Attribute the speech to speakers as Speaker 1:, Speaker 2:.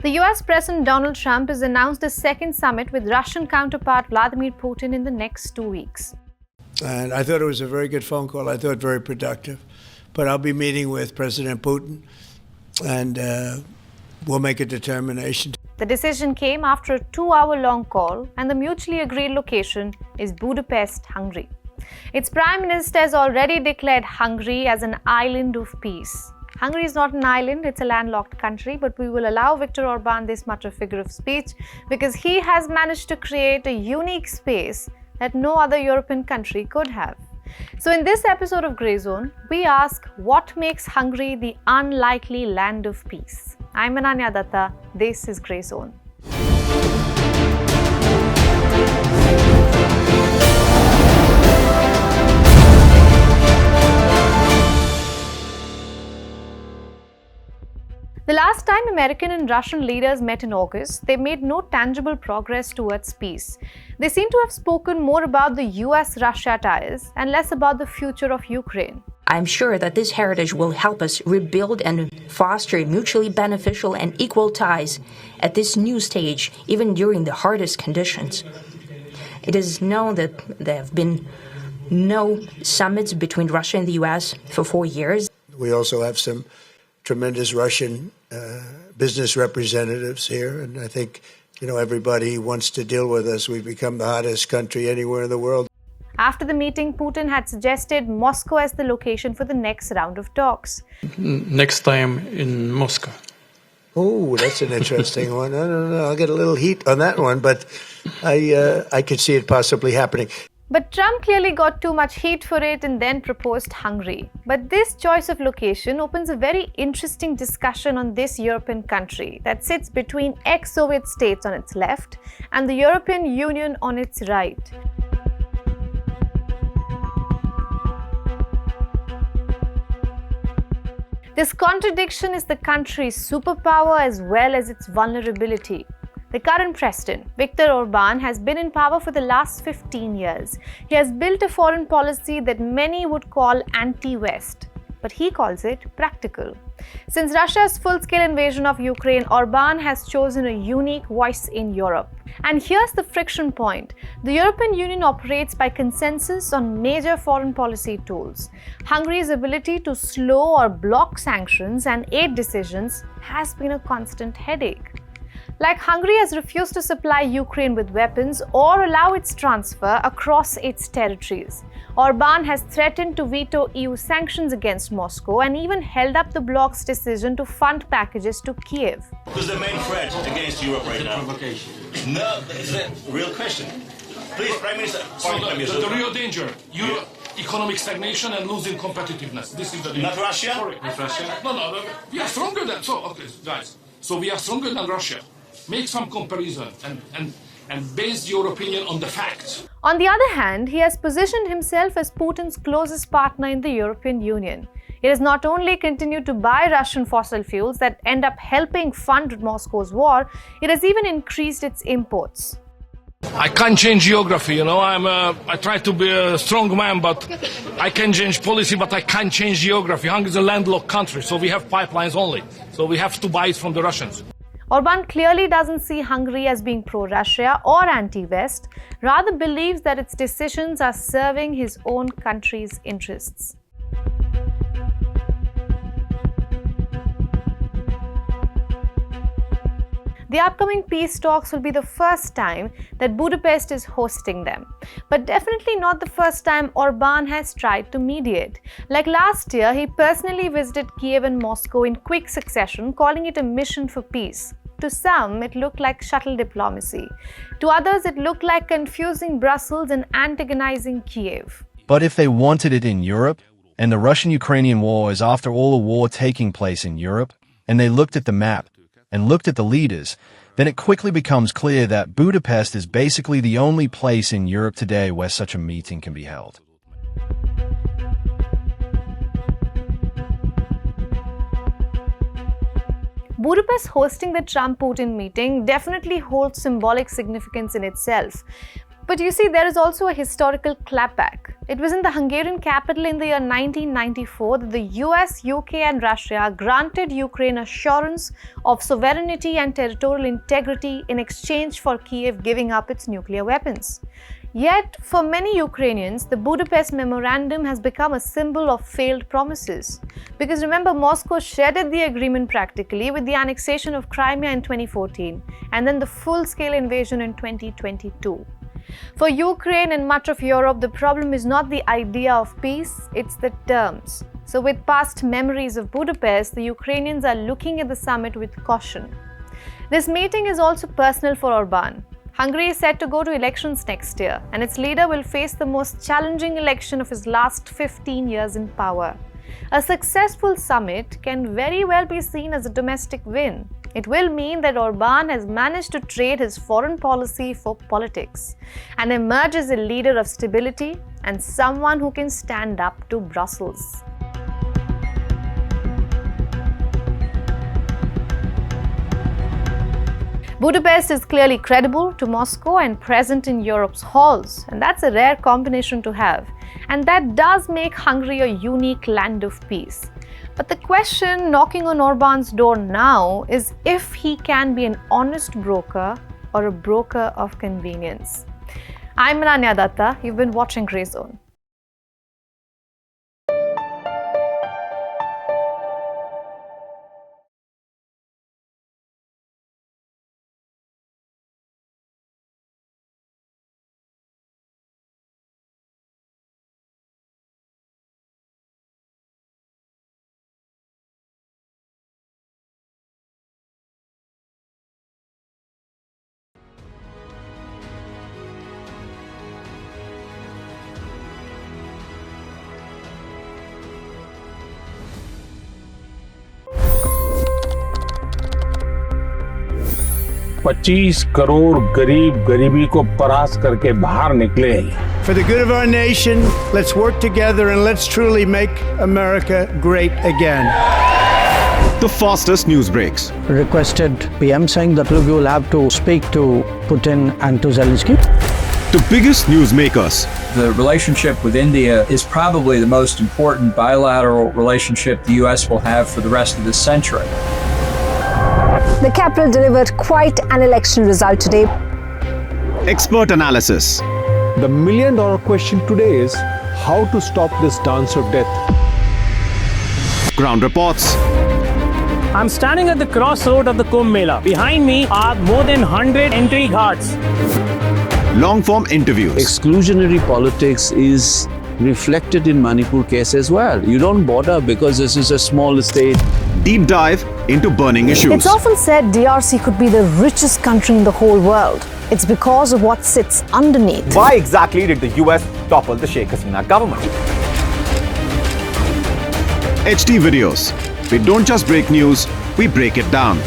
Speaker 1: The US President Donald Trump has announced a second summit with Russian counterpart Vladimir Putin in the next 2 weeks.
Speaker 2: And I thought it was a very good phone call. I thought very productive. But I'll be meeting with President Putin, and we'll make a determination.
Speaker 1: The decision came after a 2-hour-long call, and the mutually agreed location is Budapest, Hungary. Its Prime Minister has already declared Hungary as an island of peace. Hungary is not an island, it's a landlocked country, but we will allow Viktor Orbán this much of figure of speech because he has managed to create a unique space that no other European country could have. So in this episode of Grey Zone, we ask what makes Hungary the unlikely land of peace. I'm Ananya Dutta, this is Grey Zone. The last time American and Russian leaders met in August, they made no tangible progress towards peace. They seem to have spoken more about the US-Russia ties and less about the future of Ukraine.
Speaker 3: I'm sure that this heritage will help us rebuild and foster mutually beneficial and equal ties at this new stage, even during the hardest conditions. It is known that there have been no summits between Russia and the US for 4 years.
Speaker 2: We also have some tremendous Russian business representatives here, and I think, everybody wants to deal with us. We've become the hottest country anywhere in the world.
Speaker 1: After the meeting, Putin had suggested Moscow as the location for the next round of talks.
Speaker 4: Next time in Moscow.
Speaker 2: Oh, that's an interesting one. I don't know. I'll get a little heat on that one, but I could see it possibly happening.
Speaker 1: But Trump clearly got too much heat for it and then proposed Hungary. But this choice of location opens a very interesting discussion on this European country that sits between ex-Soviet states on its left and the European Union on its right. This contradiction is the country's superpower as well as its vulnerability. The current president, Viktor Orbán, has been in power for the last 15 years. He has built a foreign policy that many would call anti-West, but he calls it practical. Since Russia's full-scale invasion of Ukraine, Orbán has chosen a unique voice in Europe. And here's the friction point. The European Union operates by consensus on major foreign policy tools. Hungary's ability to slow or block sanctions and aid decisions has been a constant headache. Like Hungary has refused to supply Ukraine with weapons or allow its transfer across its territories. Orbán has threatened to veto EU sanctions against Moscow and even held up the bloc's decision to fund packages to Kyiv.
Speaker 5: Who's the main threat against Europe right now?
Speaker 6: Provocation.
Speaker 5: No, it's a real question. Please, Prime Minister.
Speaker 6: The real danger, economic stagnation and losing competitiveness. This is the danger.
Speaker 5: Not Russia?
Speaker 6: Sorry, not Russia. No, we are stronger than, guys. So we are stronger than Russia. Make some comparison and base your opinion on the facts.
Speaker 1: On the other hand, he has positioned himself as Putin's closest partner in the European Union. It has not only continued to buy Russian fossil fuels that end up helping fund Moscow's war, it has even increased its imports.
Speaker 6: I can't change geography, I try to be a strong man, but I can change policy, but I can't change geography. Hungary is a landlocked country, so we have pipelines only. So we have to buy it from the Russians.
Speaker 1: Orbán clearly doesn't see Hungary as being pro-Russia or anti-West, rather believes that its decisions are serving his own country's interests. The upcoming peace talks will be the first time that Budapest is hosting them, but definitely not the first time Orbán has tried to mediate. Like last year, he personally visited Kyiv and Moscow in quick succession, calling it a mission for peace. To some, it looked like shuttle diplomacy. To others, it looked like confusing Brussels and antagonizing Kyiv.
Speaker 7: But if they wanted it in Europe, and the Russian-Ukrainian war is after all a war taking place in Europe, and they looked at the map, and looked at the leaders, then it quickly becomes clear that Budapest is basically the only place in Europe today where such a meeting can be held.
Speaker 1: Budapest hosting the Trump-Putin meeting definitely holds symbolic significance in itself. But you see, there is also a historical clapback. It was in the Hungarian capital in the year 1994 that the US, UK and Russia granted Ukraine assurance of sovereignty and territorial integrity in exchange for Kyiv giving up its nuclear weapons. Yet, for many Ukrainians, the Budapest Memorandum has become a symbol of failed promises. Because remember, Moscow shredded the agreement practically with the annexation of Crimea in 2014 and then the full-scale invasion in 2022. For Ukraine and much of Europe, the problem is not the idea of peace, it's the terms. So with past memories of Budapest, the Ukrainians are looking at the summit with caution. This meeting is also personal for Orban. Hungary is set to go to elections next year, and its leader will face the most challenging election of his last 15 years in power. A successful summit can very well be seen as a domestic win. It will mean that Orban has managed to trade his foreign policy for politics and emerge as a leader of stability and someone who can stand up to Brussels. Budapest is clearly credible to Moscow and present in Europe's halls, and that's a rare combination to have. And that does make Hungary a unique land of peace. But the question knocking on Orban's door now is if he can be an honest broker or a broker of convenience. I'm Ananya Dutta. You've been watching Grey Zone.
Speaker 8: $25 crore गरीब गरीबी को परास्त करके बाहर निकले।
Speaker 2: For the good of our nation, let's work together and let's truly make America great again.
Speaker 9: The fastest news breaks.
Speaker 10: Requested PM saying that look, you will have to speak to Putin and to Zelensky.
Speaker 9: The biggest news makers.
Speaker 11: The relationship with India is probably the most important bilateral relationship the US will have for the rest of this century.
Speaker 12: The capital delivered quite an election result today.
Speaker 9: Expert analysis.
Speaker 13: The million-dollar question today is how to stop this dance of death.
Speaker 9: Ground reports.
Speaker 14: I'm standing at the crossroad of the Kumbh Mela. Behind me are more than 100 entry guards.
Speaker 9: Long-form interviews.
Speaker 15: Exclusionary politics is reflected in Manipur case as well. You don't bother because this is a small state.
Speaker 9: Deep dive into burning issues.
Speaker 12: It's often said DRC could be the richest country in the whole world. It's because of what sits underneath.
Speaker 16: Why exactly did the US topple the Sheikh Hasina government?
Speaker 9: HT videos. We don't just break news, we break it down.